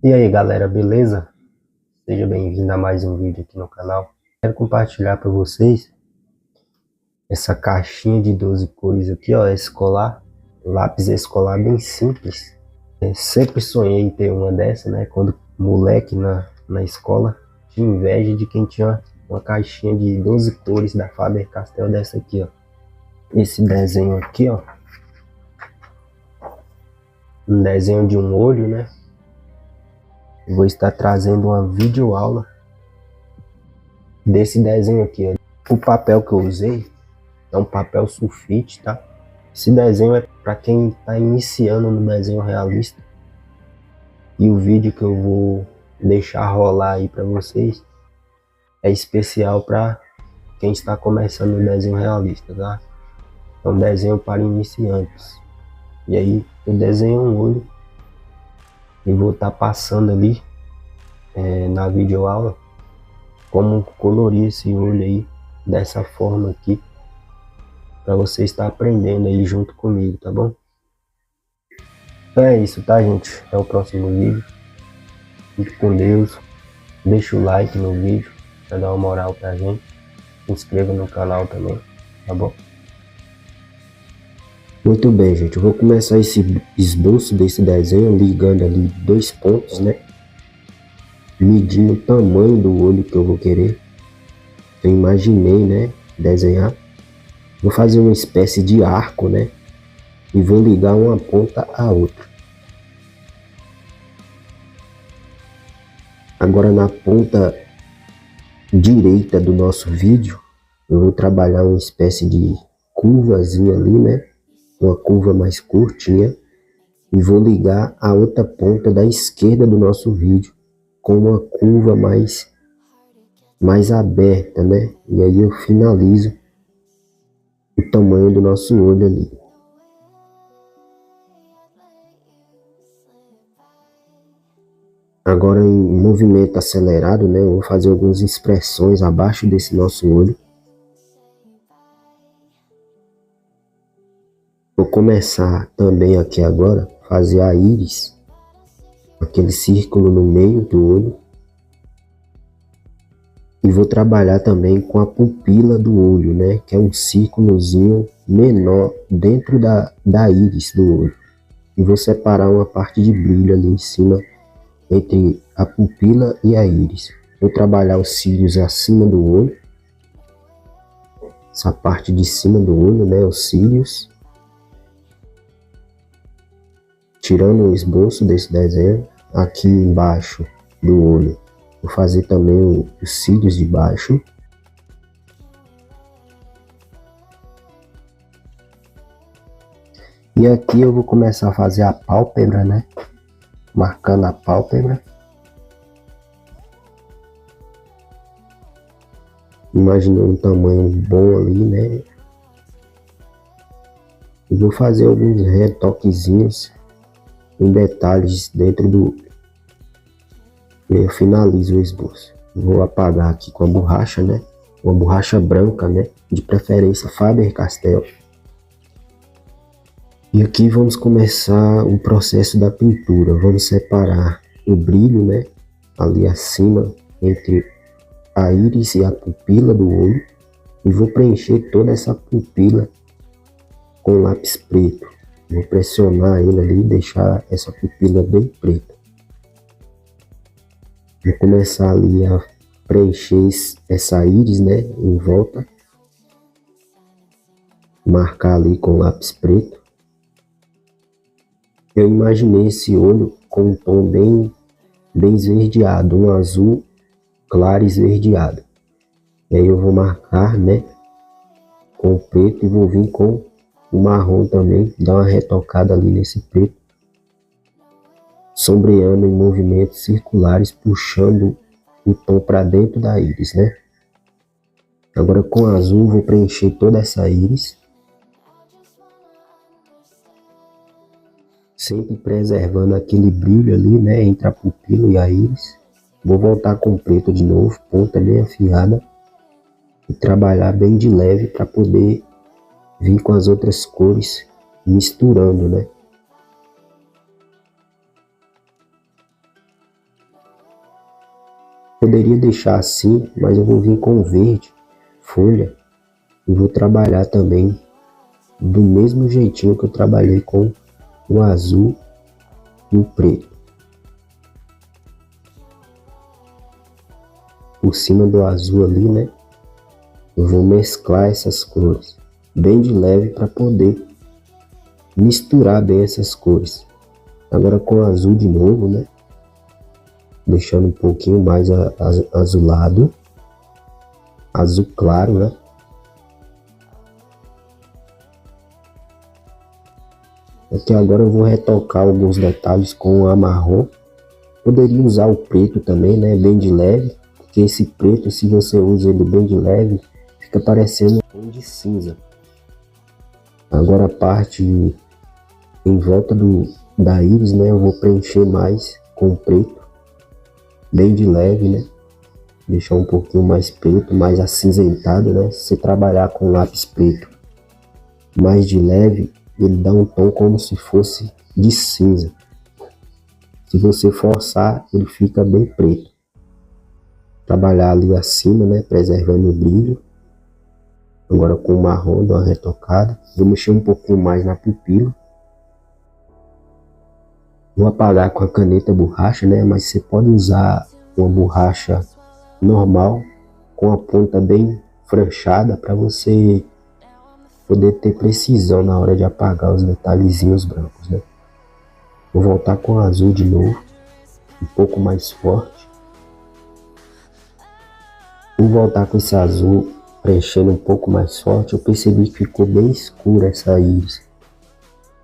E aí galera, beleza? Seja bem-vindo a mais um vídeo aqui no canal. Quero compartilhar para vocês essa caixinha de 12 cores aqui, ó, escolar, lápis escolar bem simples. Sempre sonhei em ter uma dessa, né? Quando moleque na escola, tinha inveja de quem tinha uma caixinha de 12 cores da Faber-Castell dessa aqui, ó. Esse desenho aqui, ó, um desenho de um olho, né? Vou estar trazendo uma videoaula desse desenho aqui, ó. O papel que eu usei é um papel sulfite, tá? Esse desenho é para quem está iniciando no desenho realista. E o vídeo que eu vou deixar rolar aí para vocês é especial para quem está começando no desenho realista, tá? É um desenho para iniciantes. E aí eu desenho um olho e vou estar passando ali na videoaula como colorir esse olho aí dessa forma aqui, para você estar aprendendo aí junto comigo, tá bom? Então é isso, tá, gente? Até o próximo vídeo. Fique com Deus. Deixa o like no vídeo para dar uma moral pra gente. Se inscreva no canal também, tá bom? Muito bem, gente. Eu vou começar esse esboço desse desenho ligando ali dois pontos, né? Medindo o tamanho do olho que eu vou querer. Eu imaginei, né? Desenhar. Vou fazer uma espécie de arco, né? E vou ligar uma ponta à outra. Agora na ponta direita do nosso vídeo, eu vou trabalhar uma espécie de curvazinha ali, né? Uma curva mais curtinha. E vou ligar a outra ponta da esquerda do nosso vídeo com uma curva mais aberta, né? E aí eu finalizo o tamanho do nosso olho ali. Agora em movimento acelerado, né? Eu vou fazer algumas expressões abaixo desse nosso olho. Vou começar também aqui agora a fazer a íris, aquele círculo no meio do olho. E vou trabalhar também com a pupila do olho, né? Que é um círculozinho menor dentro da íris do olho. E vou separar uma parte de brilho ali em cima entre a pupila e a íris. Vou trabalhar os cílios acima do olho. Essa parte de cima do olho, né? Os cílios. Tirando o esboço desse desenho. Aqui embaixo do olho, vou fazer também os cílios de baixo. E aqui eu vou começar a fazer a pálpebra, né? Marcando a pálpebra. Imaginando um tamanho bom ali, né? E vou fazer alguns retoquezinhos em detalhes dentro do... Eu finalizo o esboço. Vou apagar aqui com a borracha, né? Uma borracha branca, né? De preferência Faber-Castell. E aqui vamos começar o processo da pintura. Vamos separar o brilho, né? Ali acima, entre a íris e a pupila do olho. E vou preencher toda essa pupila com lápis preto. Vou pressionar ele ali e deixar essa pupila bem preta. Vou começar ali a preencher essa íris, né? Em volta. Marcar ali com lápis preto. Eu imaginei esse olho com um tom bem esverdeado, um azul claro esverdeado. E aí eu vou marcar, né, com o preto e vou vir com o marrom também, dar uma retocada ali nesse preto, sombreando em movimentos circulares, puxando o tom para dentro da íris, né? Agora com azul vou preencher toda essa íris, sempre preservando aquele brilho ali, né, entre a pupila e a íris. Vou voltar com o preto de novo, ponta bem afiada, e trabalhar bem de leve para poder vir com as outras cores misturando, né? Poderia deixar assim, mas eu vou vir com verde, folha, e vou trabalhar também do mesmo jeitinho que eu trabalhei com o azul e o preto. Por cima do azul ali, né? Eu vou mesclar essas cores bem de leve para poder misturar bem essas cores. Agora com o azul de novo, né? Deixando um pouquinho mais azulado, azul claro, né? Aqui agora eu vou retocar alguns detalhes com o amarrom. Poderia usar o preto também, né? Bem de leve, porque esse preto, se você usa ele bem de leve, fica parecendo um tom de cinza. Agora a parte em volta da íris, né? Eu vou preencher mais com preto, bem de leve, né? Deixar um pouquinho mais preto, mais acinzentado, né? Se você trabalhar com lápis preto mais de leve, ele dá um tom como se fosse de cinza. Se você forçar, ele fica bem preto. Trabalhar ali acima, né? Preservando o brilho. Agora com o marrom, dou uma retocada. Vou mexer um pouquinho mais na pupila. Vou apagar com a caneta borracha, né? Mas você pode usar uma borracha normal, com a ponta bem franchada, para você poder ter precisão na hora de apagar os detalhezinhos brancos, né? Vou voltar com o azul de novo, um pouco mais forte. Vou voltar com esse azul preenchendo um pouco mais forte. Eu percebi que ficou bem escura essa íris,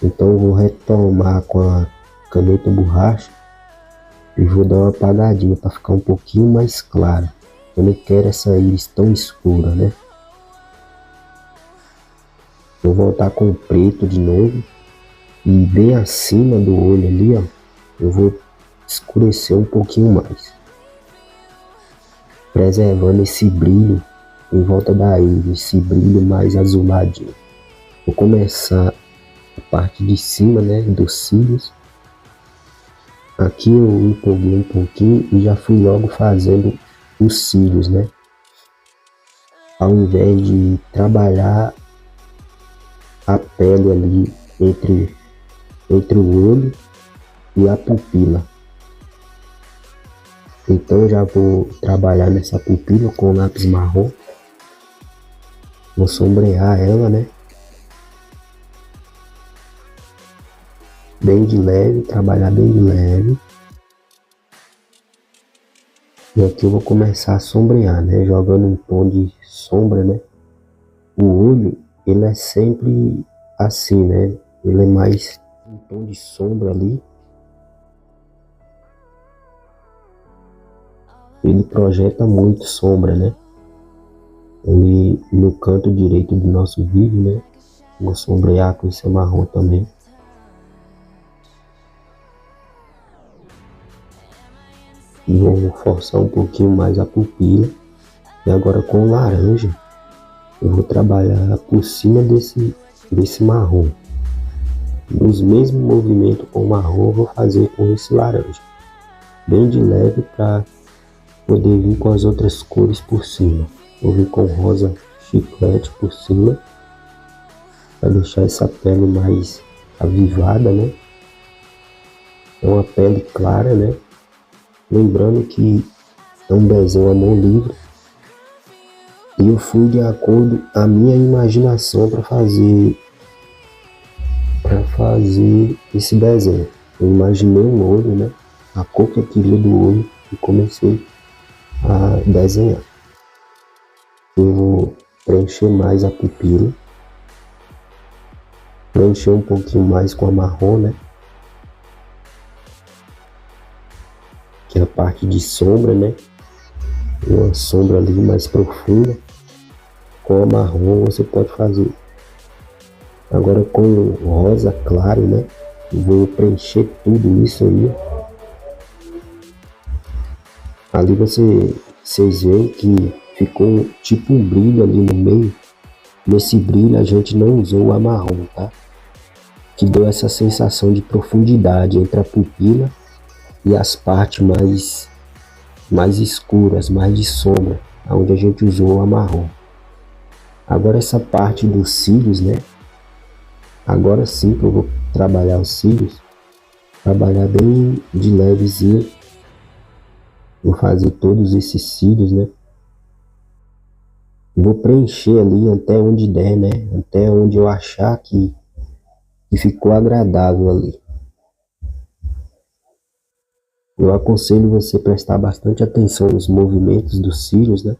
então eu vou retomar com a caneta borracha e vou dar uma apagadinha para ficar um pouquinho mais claro. Eu não quero essa íris tão escura, né? Vou voltar com o preto de novo e bem acima do olho ali, ó, eu vou escurecer um pouquinho mais, preservando esse brilho em volta da íris, esse brilho mais azuladinho. Vou começar a parte de cima, né, dos cílios. Aqui eu empolguei um pouquinho e já fui logo fazendo os cílios, né? Ao invés de trabalhar a pele ali entre o olho e a pupila. Então eu já vou trabalhar nessa pupila com o lápis marrom. Vou sombrear ela, né? Bem de leve, trabalhar bem de leve. E aqui eu vou começar a sombrear, né? Jogando um tom de sombra, né? O olho, ele é sempre assim, né? Ele é mais um tom de sombra ali. Ele projeta muito sombra, né? Ele no canto direito do nosso vídeo, né? Vou sombrear com esse marrom também. E vou forçar um pouquinho mais a pupila. E agora com o laranja, eu vou trabalhar por cima desse marrom. Nos mesmos movimentos com o marrom, eu vou fazer com esse laranja. Bem de leve para poder vir com as outras cores por cima. Vou vir com rosa chiclete por cima, para deixar essa pele mais avivada, né? É uma pele clara, né? Lembrando que é um desenho à mão livre. E eu fui de acordo com a minha imaginação para fazer esse desenho. Eu imaginei um olho, né? A cor que eu queria do olho e comecei a desenhar. Eu vou preencher mais a pupila. Preencher um pouquinho mais com a marrom, né? Que é a parte de sombra, né? Uma sombra ali mais profunda. Com a marrom você pode fazer. Agora com o rosa claro, né? Eu vou preencher tudo isso aí. Ali vocês veem que ficou tipo um brilho ali no meio. Nesse brilho a gente não usou o amarrom, tá? Que deu essa sensação de profundidade entre a pupila e as partes mais escuras, mais de sombra, onde a gente usou a marrom. Agora essa parte dos cílios, né? Agora sim que eu vou trabalhar os cílios, trabalhar bem de levezinho. Vou fazer todos esses cílios, né? Vou preencher ali até onde der, né? Até onde eu achar que ficou agradável ali. Eu aconselho você prestar bastante atenção nos movimentos dos cílios, né?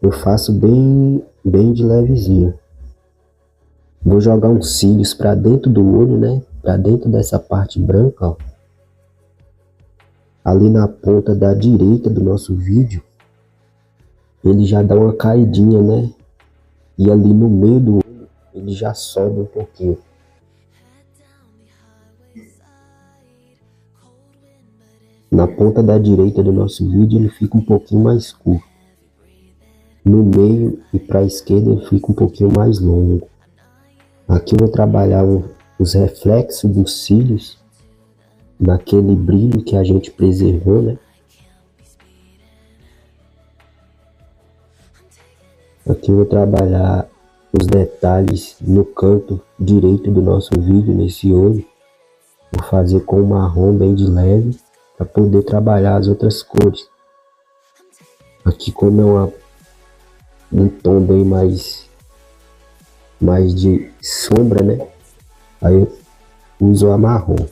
Eu faço bem de levezinho. Vou jogar uns cílios para dentro do olho, né? Para dentro dessa parte branca, ó. Ali na ponta da direita do nosso vídeo, ele já dá uma caidinha, né? E ali no meio do olho, ele já sobe um pouquinho. Na ponta da direita do nosso vídeo, ele fica um pouquinho mais curto. No meio e para a esquerda, ele fica um pouquinho mais longo. Aqui eu vou trabalhar os reflexos dos cílios, naquele brilho que a gente preservou, né? Aqui eu vou trabalhar os detalhes no canto direito do nosso vídeo, nesse olho. Vou fazer com o marrom bem de leve, para poder trabalhar as outras cores. Aqui, como é um tom bem mais de sombra, né? Aí eu uso a marrom.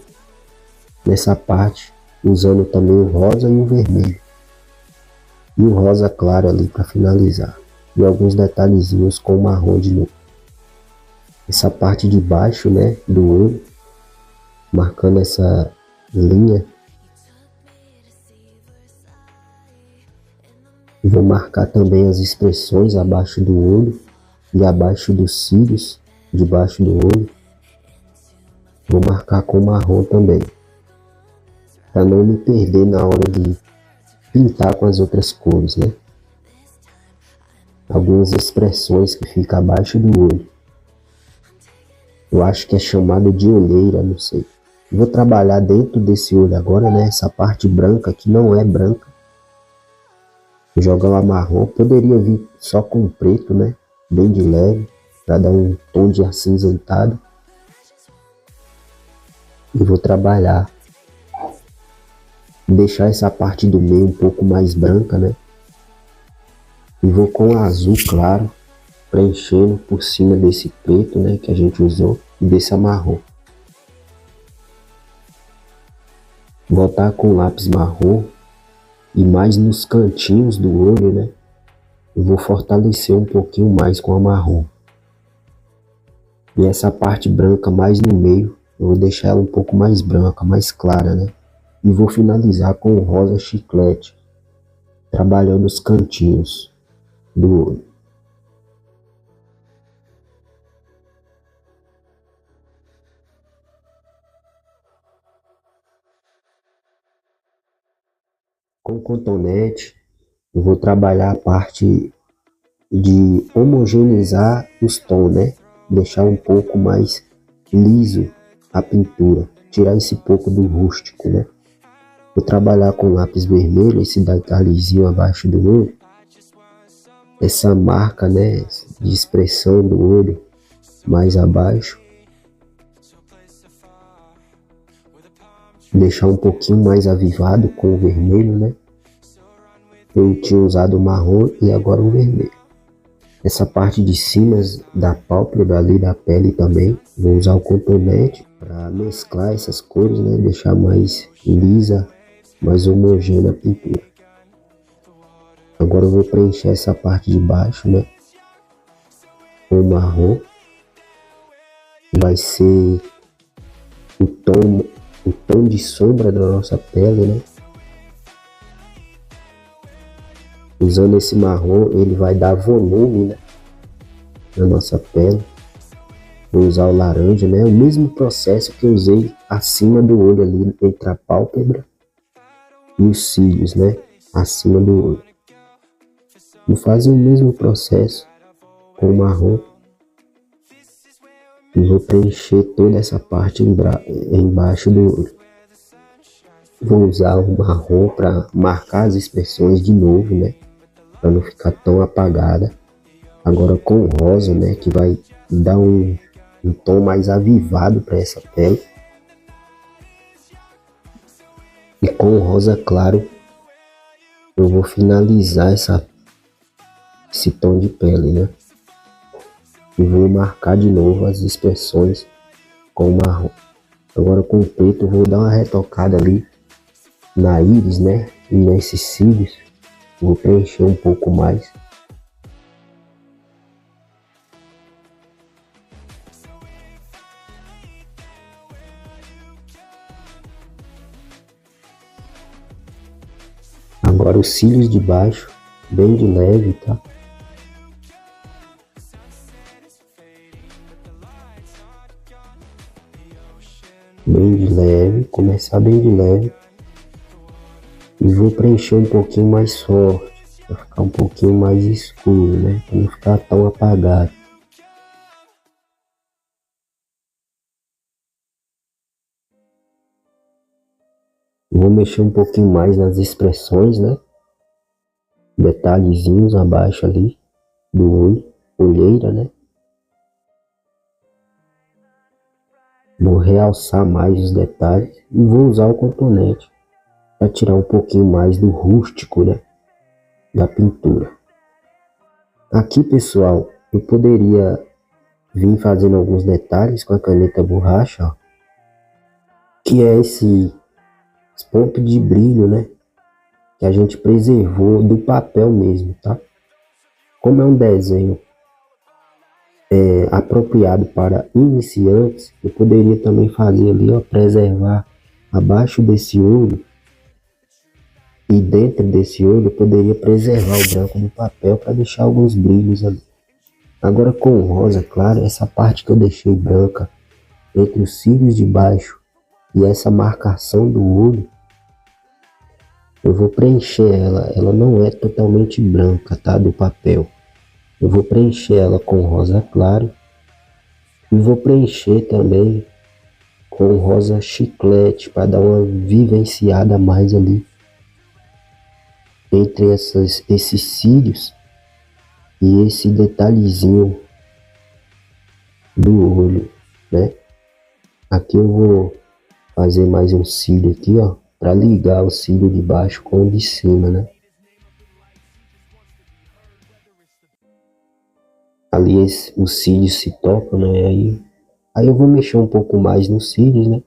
Nessa parte, usando também o rosa e o vermelho. E o rosa claro ali para finalizar. E alguns detalhezinhos com o marrom de novo. Essa parte de baixo, né, do olho, marcando essa linha. Vou marcar também as expressões abaixo do olho e abaixo dos cílios, debaixo do olho. Vou marcar com marrom também, para não me perder na hora de pintar com as outras cores, né? Algumas expressões que ficam abaixo do olho. Eu acho que é chamado de olheira, não sei. Vou trabalhar dentro desse olho agora, né? Essa parte branca que não é branca. Jogar o marrom, poderia vir só com preto, né? Bem de leve, para dar um tom de acinzentado. E vou trabalhar, deixar essa parte do meio um pouco mais branca, né? E vou com azul claro, preenchendo por cima desse preto, né? Que a gente usou, e desse marrom. Voltar com lápis marrom. E mais nos cantinhos do olho, né? Eu vou fortalecer um pouquinho mais com a marrom. E essa parte branca mais no meio, eu vou deixar ela um pouco mais branca, mais clara, né? E vou finalizar com o rosa chiclete, trabalhando os cantinhos do olho. Com o cotonete, eu vou trabalhar a parte de homogeneizar os tons, né? Deixar um pouco mais liso a pintura, tirar esse pouco do rústico, né? Vou trabalhar com lápis vermelho, esse detalhezinho abaixo do olho, essa marca, né, de expressão do olho mais abaixo, deixar um pouquinho mais avivado com o vermelho, né? Eu tinha usado o marrom e agora o vermelho. Essa parte de cima da pálpebra ali da pele também, vou usar o cotonete para mesclar essas cores, né? Deixar mais lisa, mais homogênea a pintura. Agora eu vou preencher essa parte de baixo, né? Com o marrom. Vai ser o tom de sombra da nossa pele, né? Usando esse marrom, ele vai dar volume, né, na nossa pele. Vou usar o laranja, né? O mesmo processo que eu usei acima do olho ali, entre a pálpebra e os cílios, né? Acima do olho. Vou fazer o mesmo processo com o marrom. E vou preencher toda essa parte embaixo do olho. Vou usar o marrom para marcar as expressões de novo, né? Para não ficar tão apagada. Agora com o rosa, né? Que vai dar um tom mais avivado para essa pele. E com o rosa claro, eu vou finalizar esse tom de pele, né? E vou marcar de novo as expressões com o marrom. Agora com o preto eu vou dar uma retocada ali na íris, né? E nesses cílios. Vou preencher um pouco mais. Agora os cílios de baixo, bem de leve, tá? Bem de leve, começar bem de leve. E vou preencher um pouquinho mais forte, para ficar um pouquinho mais escuro, né? Para não ficar tão apagado. Vou mexer um pouquinho mais nas expressões, né? Detalhezinhos abaixo ali do olho, olheira, né? Vou realçar mais os detalhes e vou usar o cotonete para tirar um pouquinho mais do rústico, né? Da pintura. Aqui, pessoal, eu poderia vir fazendo alguns detalhes com a caneta borracha, ó, que é esse ponto de brilho, né? Que a gente preservou do papel mesmo, tá? Como é um desenho apropriado para iniciantes, eu poderia também fazer ali, ó, preservar abaixo desse olho e dentro desse olho eu poderia preservar o branco do papel para deixar alguns brilhos ali. Agora com o rosa claro, essa parte que eu deixei branca entre os cílios de baixo e essa marcação do olho, eu vou preencher ela não é totalmente branca, tá, do papel. Eu vou preencher ela com rosa claro e vou preencher também com rosa chiclete para dar uma vivenciada a mais ali entre esses cílios e esse detalhezinho do olho, né? Aqui eu vou fazer mais um cílio aqui, ó, para ligar o cílio de baixo com o de cima, né? Ali os cílios se tocam, né? Aí eu vou mexer um pouco mais nos cílios, né?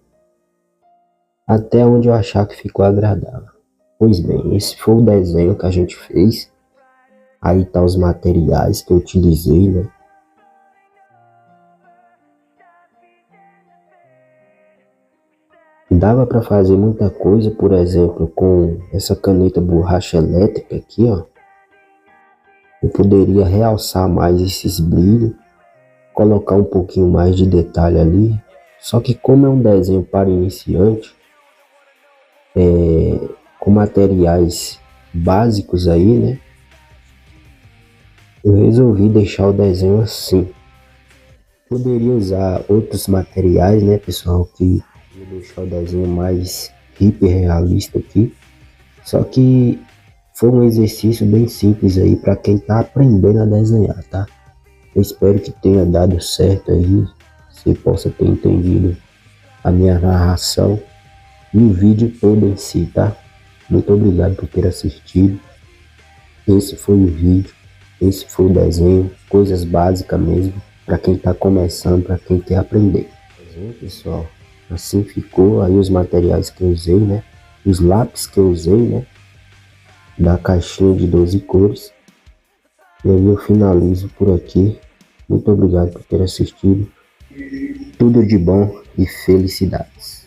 Até onde eu achar que ficou agradável. Pois bem, esse foi o desenho que a gente fez. Aí tá os materiais que eu utilizei, né? Dava para fazer muita coisa, por exemplo, com essa caneta borracha elétrica aqui, ó. Eu poderia realçar mais esses brilhos, colocar um pouquinho mais de detalhe ali. Só que como é um desenho para iniciante, com materiais básicos aí, né? Eu resolvi deixar o desenho assim. Poderia usar outros materiais, né, pessoal, que ia deixar o desenho mais hiperrealista aqui. Só que foi um exercício bem simples aí para quem tá aprendendo a desenhar, tá? Eu espero que tenha dado certo aí, você possa ter entendido a minha narração e o vídeo todo em si, tá? Muito obrigado por ter assistido. Esse foi o vídeo, esse foi o desenho, coisas básicas mesmo, para quem tá começando, para quem quer aprender. Desenho, pessoal, assim ficou aí os materiais que eu usei, né? Os lápis que eu usei, né? Da caixinha de 12 cores. E aí eu finalizo por aqui. Muito obrigado por ter assistido. Tudo de bom e felicidades.